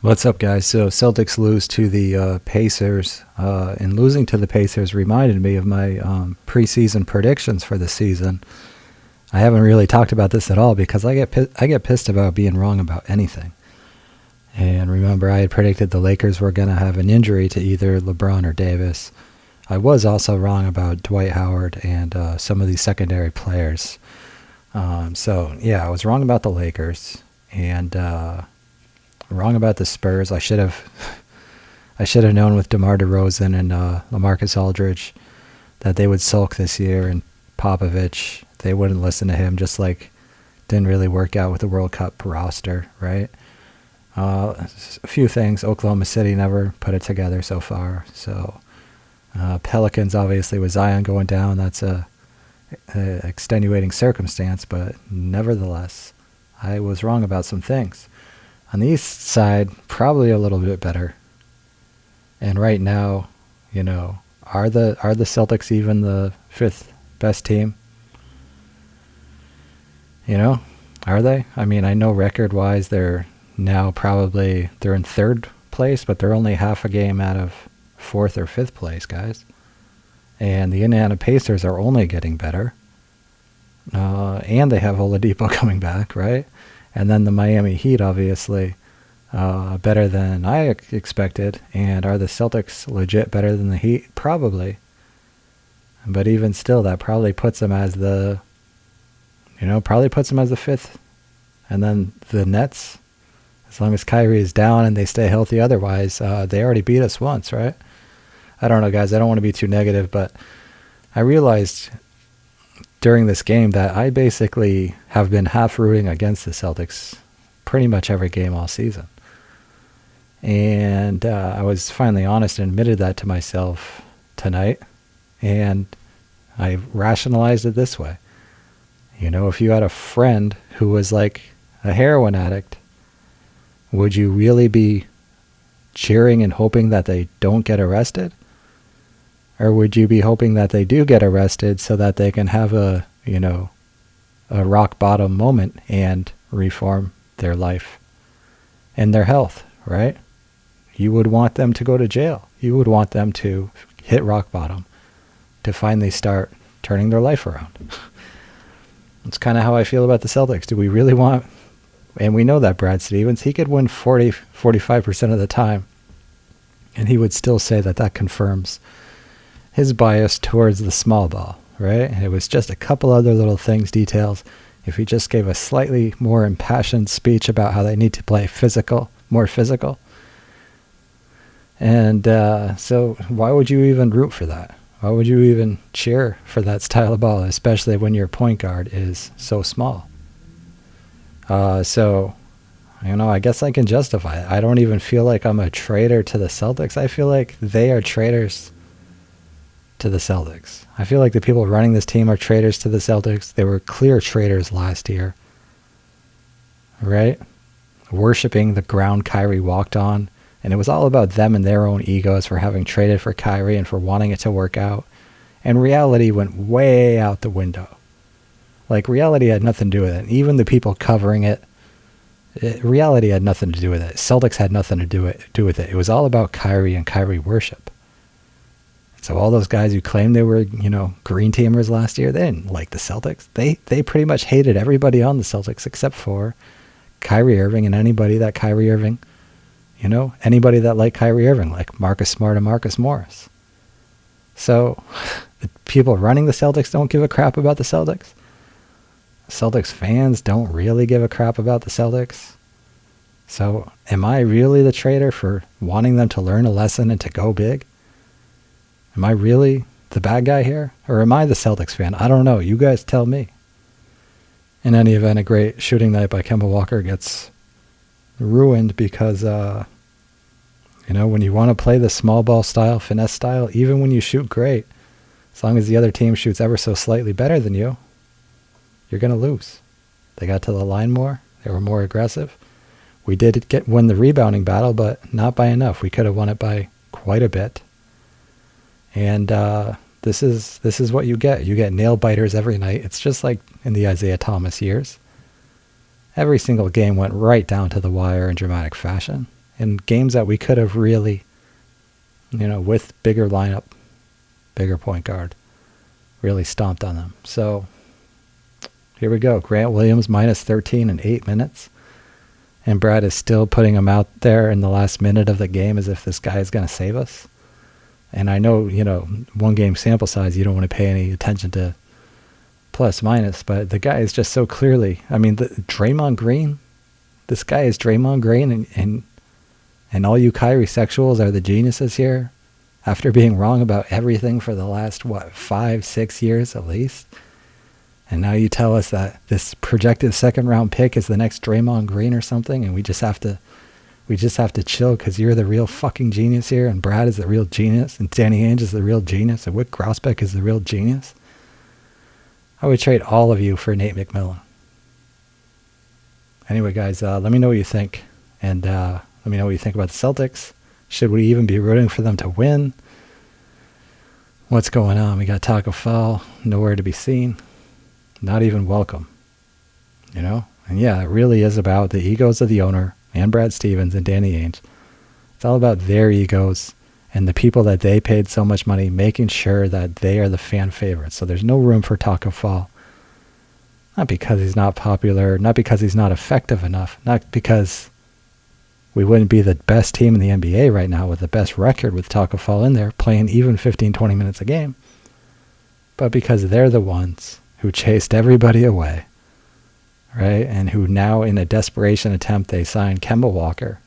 What's up, guys? So Celtics lose to the Pacers, and losing to the Pacers reminded me of my preseason predictions for the season. I haven't really talked about this at all because I get pissed about being wrong about anything. And remember, I had predicted the Lakers were going to have an injury to either LeBron or Davis. I was also wrong about Dwight Howard and some of these secondary players. So yeah, I was wrong about the Lakers and wrong about the Spurs. I should have known with DeMar DeRozan and LaMarcus Aldridge that they would sulk this year, and Popovich, they wouldn't listen to him, just like didn't really work out with the World Cup roster, right? A few things. Oklahoma City never put it together so far. So Pelicans, obviously, with Zion going down, that's a extenuating circumstance, but nevertheless, I was wrong about some things. On the East side, probably a little bit better. And right now, are the Celtics even the fifth best team? Are they? I mean, I know record-wise they're in third place, but they're only half a game out of fourth or fifth place, guys. And the Indiana Pacers are only getting better. And they have Oladipo coming back, right? And then the Miami Heat, obviously, better than I expected. And are the Celtics legit better than the Heat? Probably. But even still, that probably puts them as the fifth. And then the Nets, as long as Kyrie is down and they stay healthy otherwise, they already beat us once, right? I don't know, guys. I don't want to be too negative, but I realized during this game that I basically have been half rooting against the Celtics pretty much every game all season. And I was finally honest and admitted that to myself tonight. And I rationalized it this way. If you had a friend who was like a heroin addict, would you really be cheering and hoping that they don't get arrested? Or would you be hoping that they do get arrested so that they can have a rock bottom moment and reform their life and their health, right? You would want them to go to jail. You would want them to hit rock bottom to finally start turning their life around. It's kind of how I feel about the Celtics. Do we really want, and we know that Brad Stevens, he could win 45% of the time, and he would still say that confirms his bias towards the small ball, right? It was just a couple other little things, details. If he just gave a slightly more impassioned speech about how they need to play more physical. And so why would you even root for that? Why would you even cheer for that style of ball, especially when your point guard is so small? So, I guess I can justify it. I don't even feel like I'm a traitor to the Celtics. I feel like they are traitors to the Celtics. I feel like the people running this team are traitors to the Celtics. They were clear traitors last year, right? Worshipping the ground Kyrie walked on. And it was all about them and their own egos for having traded for Kyrie and for wanting it to work out. And reality went way out the window. Like, reality had nothing to do with it. Even the people covering it, reality had nothing to do with it. Celtics had nothing to do with it. It was all about Kyrie and Kyrie worship. So all those guys who claimed they were, green teamers last year, they didn't like the Celtics. They pretty much hated everybody on the Celtics except for Kyrie Irving and anybody that Kyrie Irving, anybody that liked Kyrie Irving, like Marcus Smart and Marcus Morris. So the people running the Celtics don't give a crap about the Celtics. Celtics fans don't really give a crap about the Celtics. So am I really the traitor for wanting them to learn a lesson and to go big? Am I really the bad guy here? Or am I the Celtics fan? I don't know. You guys tell me. In any event, a great shooting night by Kemba Walker gets ruined because, when you want to play the small ball style, finesse style, even when you shoot great, as long as the other team shoots ever so slightly better than you, you're going to lose. They got to the line more. They were more aggressive. We did win the rebounding battle, but not by enough. We could have won it by quite a bit. And this is what you get. You get nail biters every night. It's just like in the Isaiah Thomas years. Every single game went right down to the wire in dramatic fashion. in games that we could have really, with bigger lineup, bigger point guard, really stomped on them. So here we go. Grant Williams minus 13 in 8 minutes. And Brad is still putting him out there in the last minute of the game as if this guy is going to save us. And I know, 1 game sample size, you don't want to pay any attention to plus minus, but the guy is just so clearly, Draymond Green, this guy is Draymond Green, and all you Kyrie sexuals are the geniuses here after being wrong about everything for the last, 5-6 years at least. And now you tell us that this projected second round pick is the next Draymond Green or something, and we just have to chill because you're the real fucking genius here, and Brad is the real genius, and Danny Ainge is the real genius, and Wick Grousbeck is the real genius. I would trade all of you for Nate McMillan. Anyway, guys, let me know what you think, and let me know what you think about the Celtics. Should we even be rooting for them to win? What's going on? We got Taco Fall, nowhere to be seen. Not even welcome, And yeah, it really is about the egos of the owner and Brad Stevens and Danny Ainge. It's all about their egos and the people that they paid so much money, making sure that they are the fan favorites. So there's no room for Taco Fall. Not because he's not popular, not because he's not effective enough, not because we wouldn't be the best team in the NBA right now with the best record with Taco Fall in there, playing even 15, 20 minutes a game, but because they're the ones who chased everybody away, right? And who now, in a desperation attempt, they signed Kemba Walker.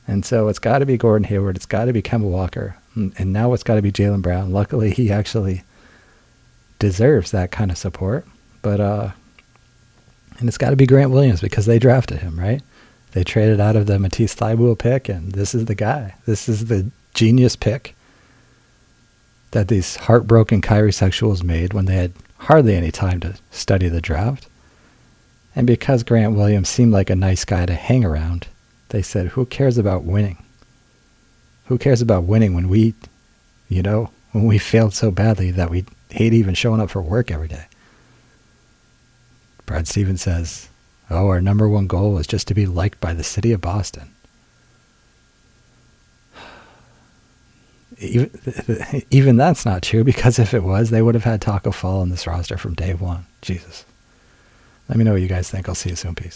And so it's got to be Gordon Hayward. It's got to be Kemba Walker. And now it's got to be Jaylen Brown. Luckily, he actually deserves that kind of support. But, and it's got to be Grant Williams because they drafted him, right? They traded out of the Matisse Thybulle pick, and this is the guy. This is the genius pick that these heartbroken Kyrie sexuals made when they had hardly any time to study the draft. And because Grant Williams seemed like a nice guy to hang around, they said, who cares about winning? Who cares about winning when we failed so badly that we hate even showing up for work every day? Brad Stevens says, our number one goal is just to be liked by the city of Boston. Even that's not true, because if it was, they would have had Taco Fall on this roster from day one. Jesus. Let me know what you guys think. I'll see you soon. Peace.